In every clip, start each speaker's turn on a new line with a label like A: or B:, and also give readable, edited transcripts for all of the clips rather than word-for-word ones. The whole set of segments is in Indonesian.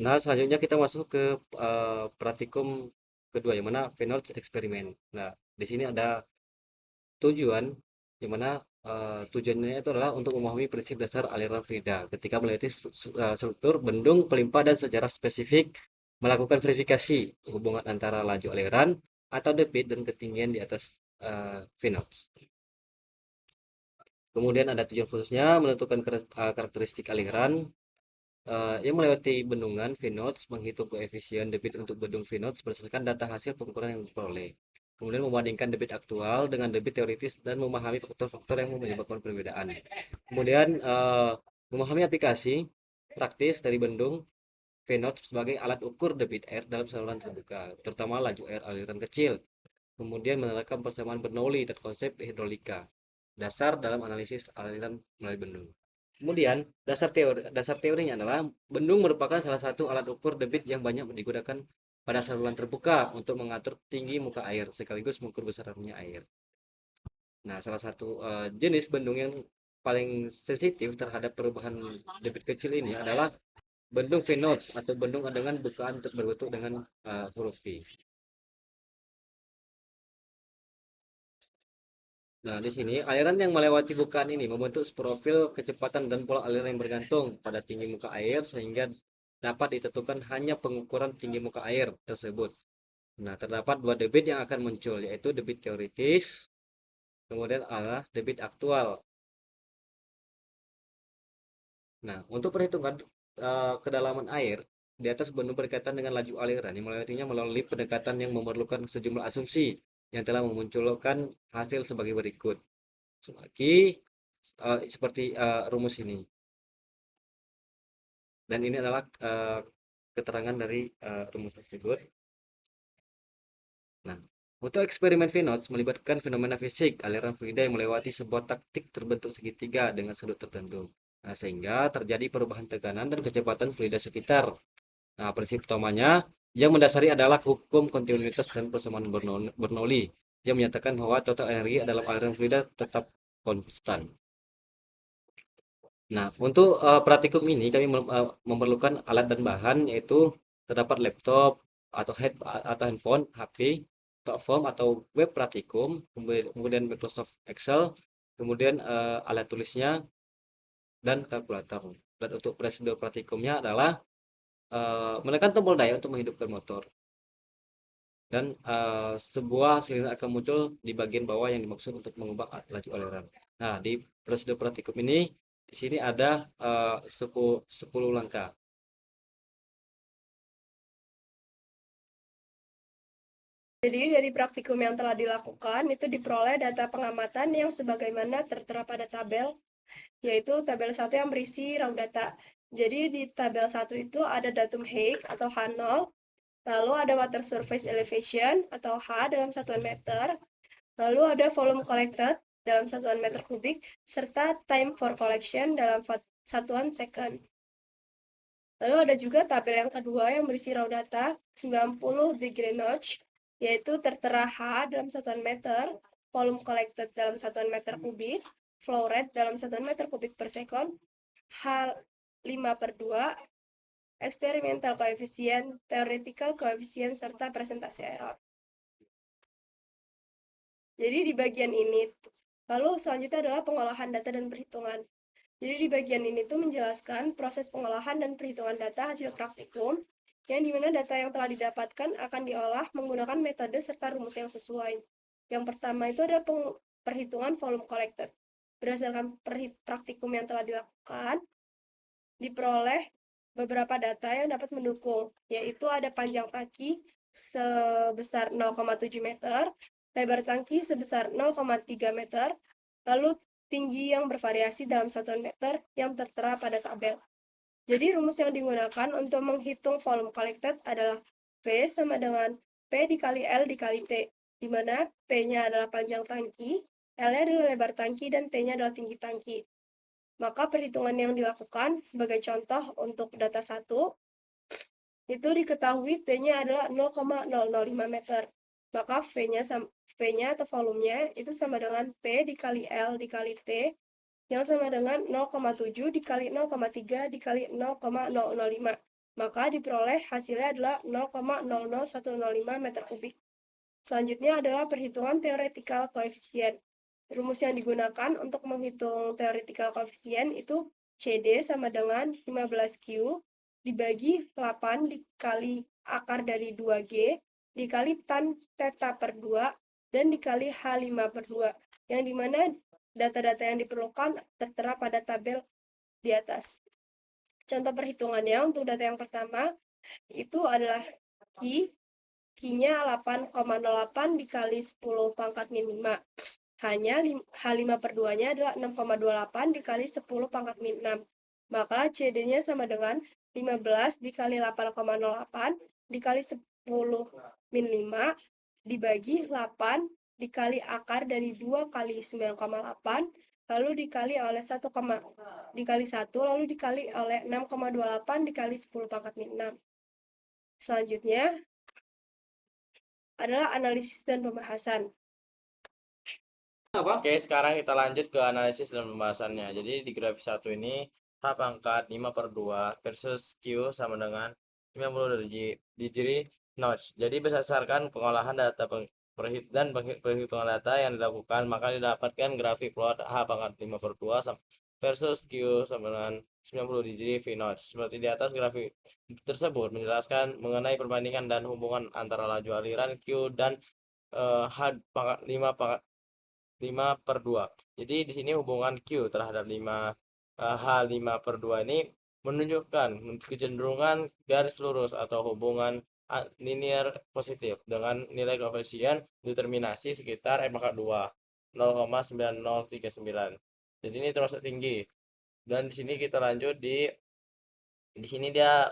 A: Nah, selanjutnya kita masuk ke praktikum kedua yang mana Reynolds eksperimen. Nah, di sini ada tujuan yang mana tujuannya itu adalah untuk memahami prinsip dasar aliran fluida ketika meneliti struktur bendung, pelimpah dan secara spesifik melakukan verifikasi hubungan antara laju aliran atau debit dan ketinggian di atas Reynolds. Kemudian ada tujuan khususnya menentukan karakteristik aliran yang melewati bendungan Vinots, menghitung koefisien debit untuk bendung Vinots berdasarkan data hasil pengukuran yang diperoleh. Kemudian membandingkan debit aktual dengan debit teoritis dan memahami faktor-faktor yang menyebabkan perbedaan. Kemudian memahami aplikasi praktis dari bendung Vinots sebagai alat ukur debit air dalam saluran terbuka, terutama laju air aliran kecil. Kemudian menerapkan persamaan Bernoulli dan konsep hidrolika dasar dalam analisis aliran melalui bendung. Kemudian dasar teorinya adalah bendung merupakan salah satu alat ukur debit yang banyak digunakan pada saluran terbuka untuk mengatur tinggi muka air sekaligus mengukur besarnya air. Nah, salah satu jenis bendung yang paling sensitif terhadap perubahan debit kecil ini adalah bendung Venots atau bendung dengan bukaan berbentuk dengan huruf V. Nah, di sini aliran yang melewati bukaan ini membentuk profil kecepatan dan pola aliran yang bergantung pada tinggi muka air sehingga dapat ditentukan hanya pengukuran tinggi muka air tersebut. Nah, terdapat dua debit yang akan muncul yaitu debit teoritis, kemudian adalah debit aktual. Nah, untuk perhitungan kedalaman air di atas bendung berkaitan dengan laju aliran yang melewatinya melalui pendekatan yang memerlukan sejumlah asumsi yang telah memunculkan hasil sebagai berikut. Lagi seperti rumus ini. Dan ini adalah keterangan dari rumus tersebut. Nah, untuk eksperimen Vinots melibatkan fenomena fisik aliran fluida yang melewati sebuah taktik terbentuk segitiga dengan sudut tertentu. Nah, sehingga terjadi perubahan tekanan dan kecepatan fluida sekitar. Nah, prinsip utamanya yang mendasari adalah hukum kontinuitas dan persamaan Bernoulli yang menyatakan bahwa total energi dalam aliran fluida tetap konstan. Nah, untuk praktikum ini kami memerlukan alat dan bahan yaitu terdapat laptop atau handphone, HP, platform atau web praktikum, kemudian Microsoft Excel, kemudian alat tulisnya dan kalkulator. Dan untuk prosedur praktikumnya adalah menekan tombol daya untuk menghidupkan motor dan sebuah silinder akan muncul di bagian bawah yang dimaksud untuk mengubah laju aliran. Nah, di prosedur praktikum ini di sini ada 10 langkah.
B: Jadi dari praktikum yang telah dilakukan itu diperoleh data pengamatan yang sebagaimana tertera pada tabel, yaitu tabel 1 yang berisi raw data. Jadi di tabel 1 itu ada datum Haight atau H0, lalu ada water surface elevation atau H dalam satuan meter, lalu ada volume collected dalam satuan meter kubik, serta time for collection dalam satuan second. Lalu ada juga tabel yang kedua yang berisi raw data 90 degree notch, yaitu tertera H dalam satuan meter, volume collected dalam satuan meter kubik, flow rate dalam satuan meter kubik per second, H5/2, experimental coefficient, theoretical coefficient, serta presentasi error. Jadi di bagian ini, lalu selanjutnya adalah pengolahan data dan perhitungan. Jadi di bagian ini tuh menjelaskan proses pengolahan dan perhitungan data hasil praktikum, yang dimana data yang telah didapatkan akan diolah menggunakan metode serta rumus yang sesuai. Yang pertama itu ada perhitungan volume collected. Berdasarkan praktikum yang telah dilakukan, diperoleh beberapa data yang dapat mendukung, yaitu ada panjang tangki sebesar 0,7 meter, lebar tangki sebesar 0,3 meter, lalu tinggi yang bervariasi dalam satuan meter yang tertera pada tabel. Jadi rumus yang digunakan untuk menghitung volume collected adalah V sama dengan P dikali L dikali T, di mana P-nya adalah panjang tangki, L-nya adalah lebar tangki, dan T-nya adalah tinggi tangki. Maka perhitungan yang dilakukan sebagai contoh untuk data 1, itu diketahui T-nya adalah 0,005 meter. Maka V-nya atau volumenya itu sama dengan P dikali L dikali T, yang sama dengan 0,7 dikali 0,3 dikali 0,005. maka diperoleh hasilnya adalah 0,00105 meter kubik. Selanjutnya adalah perhitungan theoretical coefficient. Rumus yang digunakan untuk menghitung theoretical coefficient itu CD sama dengan 15Q dibagi 8 dikali akar dari 2G dikali tan theta per 2 dan dikali H5 per 2, yang dimana data-data yang diperlukan tertera pada tabel di atas. Contoh perhitungannya untuk data yang pertama itu adalah Q-nya 8,08 dikali 10 pangkat min 5. Hanya H5 per 2-nya adalah 6,28 dikali 10 pangkat min 6. Maka CD-nya sama dengan 15 dikali 8,08 dikali 10 min 5 dibagi 8 dikali akar dari 2 kali 9,8 lalu dikali oleh 1, dikali 1 lalu dikali oleh 6,28 dikali 10 pangkat min 6. Selanjutnya adalah analisis dan pembahasan.
C: Oke, sekarang kita lanjut ke analisis dan pembahasannya. Jadi di grafik 1 ini H pangkat 5 per 2 versus Q sama dengan 90 degree notch. Jadi berdasarkan pengolahan data dan perhitungan data yang dilakukan, maka didapatkan grafik plot H pangkat 5 per 2 versus Q sama dengan 90 degree V notch. Seperti di atas, grafik tersebut menjelaskan mengenai perbandingan dan hubungan antara laju aliran Q dan H pangkat 5 per 2. Jadi di sini hubungan Q terhadap H5 per 2 ini menunjukkan kecenderungan garis lurus atau hubungan linear positif dengan nilai koefisien determinasi sekitar M pangkat 2 0,9039. Jadi ini termasuk tinggi. Dan di sini kita lanjut di sini dia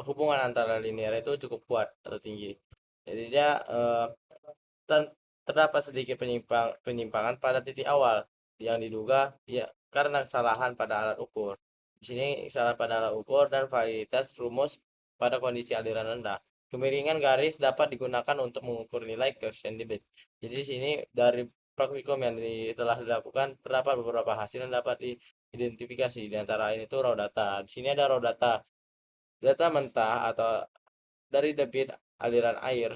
C: hubungan antara linear itu cukup kuat atau tinggi. Jadi dia terdapat sedikit penyimpangan pada titik awal yang diduga ya karena kesalahan pada alat ukur. Di sini kesalahan pada alat ukur dan validitas rumus pada kondisi aliran rendah. Kemiringan garis dapat digunakan untuk mengukur nilai koefisien debit. Jadi di sini dari praktikum yang telah dilakukan terdapat beberapa hasil yang dapat diidentifikasi. Di antara ini itu raw data. Di sini ada raw data, data mentah atau dari debit aliran air.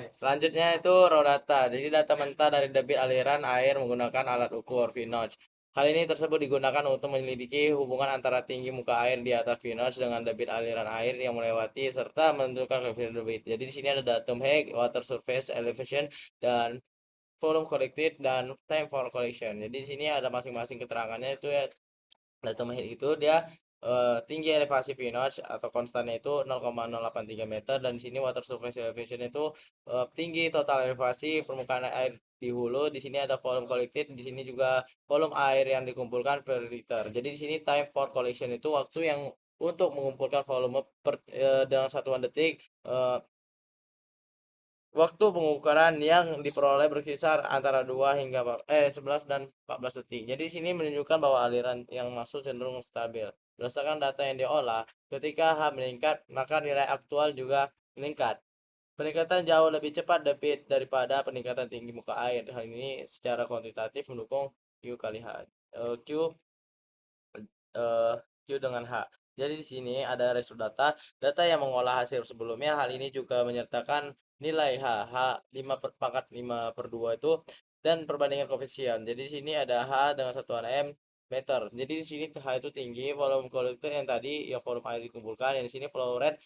C: Selanjutnya itu raw data. Jadi data mentah dari debit aliran air menggunakan alat ukur V-notch. Hal ini tersebut digunakan untuk menyelidiki hubungan antara tinggi muka air di atas V-notch dengan debit aliran air yang melewati serta menentukan koefisien debit. Jadi di sini ada datum Higg, water surface elevation, dan volume collected dan time for collection. Jadi di sini ada masing-masing keterangannya itu ya. Datum Higg itu dia tinggi elevasi V notch atau konstannya itu 0,083 meter, dan di sini water surface elevation itu tinggi total elevasi permukaan air di hulu. Di sini ada volume collected, di sini juga volume air yang dikumpulkan per liter. Jadi di sini time for collection itu waktu yang untuk mengumpulkan volume dalam satuan detik. Waktu pengukuran yang diperoleh berkisar antara 2 hingga 11 dan 14 detik. Jadi di sini menunjukkan bahwa aliran yang masuk cenderung stabil. Berdasarkan data yang diolah, ketika H meningkat, maka nilai aktual juga meningkat. Peningkatan jauh lebih cepat debit daripada peningkatan tinggi muka air. Hal ini secara kuantitatif mendukung Q kali H. Q dengan H. Jadi di sini ada result data yang mengolah hasil sebelumnya. Hal ini juga menyertakan nilai H 5 per pangkat 5 per 2 itu dan perbandingan koefisien. Jadi di sini ada H dengan satuan M meter. Jadi di sini H itu tinggi, volume collected yang tadi ya volume air dikumpulkan. Yang di sini flow rate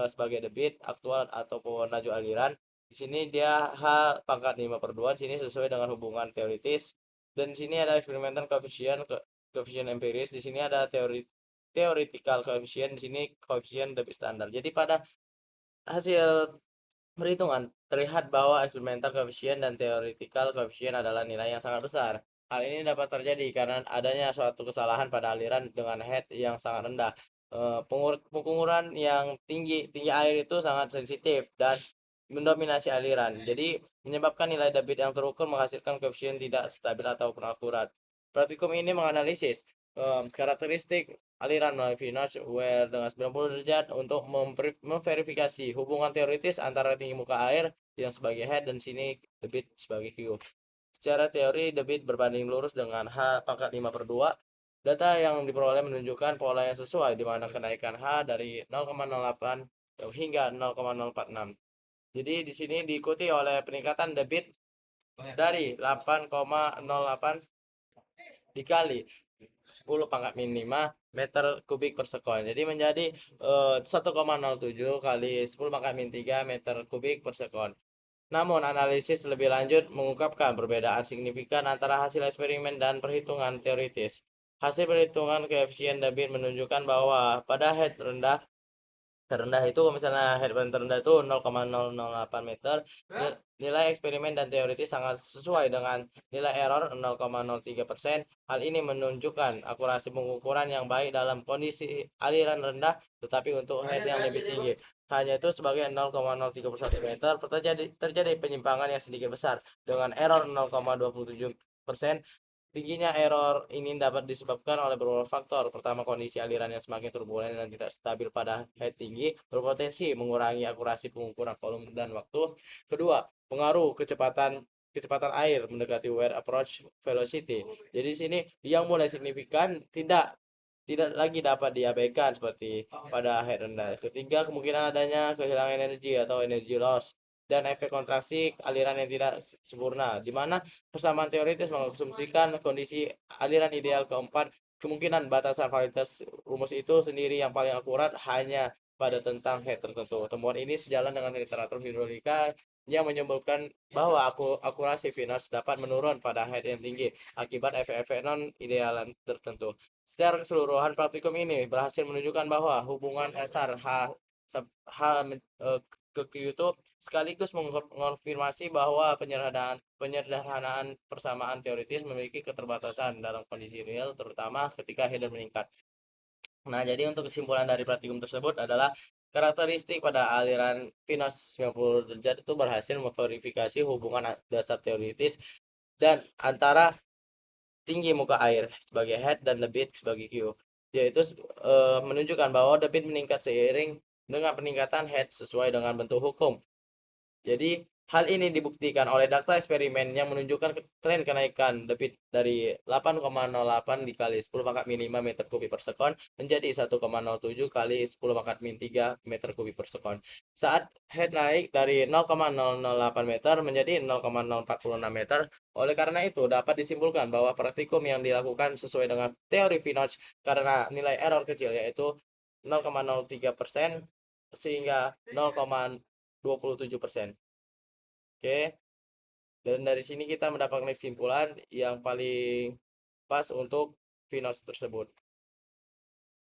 C: sebagai debit aktual ataupun laju aliran. Di sini dia H pangkat 5 per 2. Di sini sesuai dengan hubungan teoritis. Dan di sini ada experimental coefficient, koefisien empiris. Di sini ada theoretical coefficient, di sini koefisien debit standar. Jadi pada hasil perhitungan terlihat bahwa experimental coefficient dan theoretical coefficient adalah nilai yang sangat besar. Hal ini dapat terjadi karena adanya suatu kesalahan pada aliran dengan head yang sangat rendah. Pengukuran yang tinggi air itu sangat sensitif dan mendominasi aliran. Jadi menyebabkan nilai debit yang terukur menghasilkan koefisien tidak stabil atau akurat. Praktikum ini menganalisis karakteristik aliran melalui V-notch where dengan 90 derajat untuk memverifikasi hubungan teoritis antara tinggi muka air yang sebagai head dan sini debit sebagai Q. Secara teori debit berbanding lurus dengan H pangkat 5 per 2 Data yang diperoleh menunjukkan pola yang sesuai, di mana kenaikan H dari 0,08 hingga 0,046. Jadi di sini diikuti oleh peningkatan debit dari 8,08 dikali 10 pangkat min 5 meter kubik per sekon. Jadi menjadi 1,07 kali 10 pangkat min 3 meter kubik per sekon. Namun, analisis lebih lanjut mengungkapkan perbedaan signifikan antara hasil eksperimen dan perhitungan teoritis. Hasil perhitungan koefisien debit menunjukkan bahwa pada head terendah itu, misalnya head paling terendah itu 0,008 meter, nilai eksperimen dan teoritis sangat sesuai dengan nilai error 0,03%. Hal ini menunjukkan akurasi pengukuran yang baik dalam kondisi aliran rendah, tetapi untuk head yang lebih tinggi. Hanya itu sebagai 0,031 meter terjadi penyimpangan yang sedikit besar dengan error 0,27%. Tingginya error ini dapat disebabkan oleh beberapa faktor. Pertama, kondisi aliran yang semakin turbulen dan tidak stabil pada head tinggi berpotensi mengurangi akurasi pengukuran volume dan waktu. Kedua, pengaruh kecepatan air mendekati wear approach velocity. Jadi di sini yang mulai signifikan tidak lagi dapat diabaikan seperti pada head rendah. Ketiga, kemungkinan adanya kehilangan energi atau energy loss dan efek kontraksi aliran yang tidak sempurna, di mana persamaan teoritis mengasumsikan kondisi aliran ideal. Keempat, kemungkinan batasan validitas rumus itu sendiri yang paling akurat hanya pada tentang head tertentu. Temuan ini sejalan dengan literatur hidrolika yang menyebutkan bahwa akurasi Venus dapat menurun pada head yang tinggi akibat efek-efek non-idealan tertentu. Secara keseluruhan, praktikum ini berhasil menunjukkan bahwa hubungan dasar H ke Q itu sekaligus mengonfirmasi bahwa penyederhanaan persamaan teoritis memiliki keterbatasan dalam kondisi real, terutama ketika header meningkat. Nah, jadi untuk kesimpulan dari praktikum tersebut adalah karakteristik pada aliran Venus 90 derajat itu berhasil memverifikasi hubungan dasar teoritis dan antara tinggi muka air sebagai head dan debit sebagai Q, yaitu menunjukkan bahwa debit meningkat seiring dengan peningkatan head sesuai dengan bentuk hukum. Jadi, hal ini dibuktikan oleh data eksperimen yang menunjukkan tren kenaikan debit dari 8,08 dikali 10 pangkat min 5 meter kubik per sekon menjadi 1,07 kali 10 pangkat min 3 meter kubik per sekon. Saat head naik dari 0,008 meter menjadi 0,046 meter. Oleh karena itu, dapat disimpulkan bahwa praktikum yang dilakukan sesuai dengan teori Finoch karena nilai error kecil, yaitu 0,03% sehingga 0,27%. Oke, dan dari sini kita mendapatkan kesimpulan yang paling pas untuk Venus tersebut.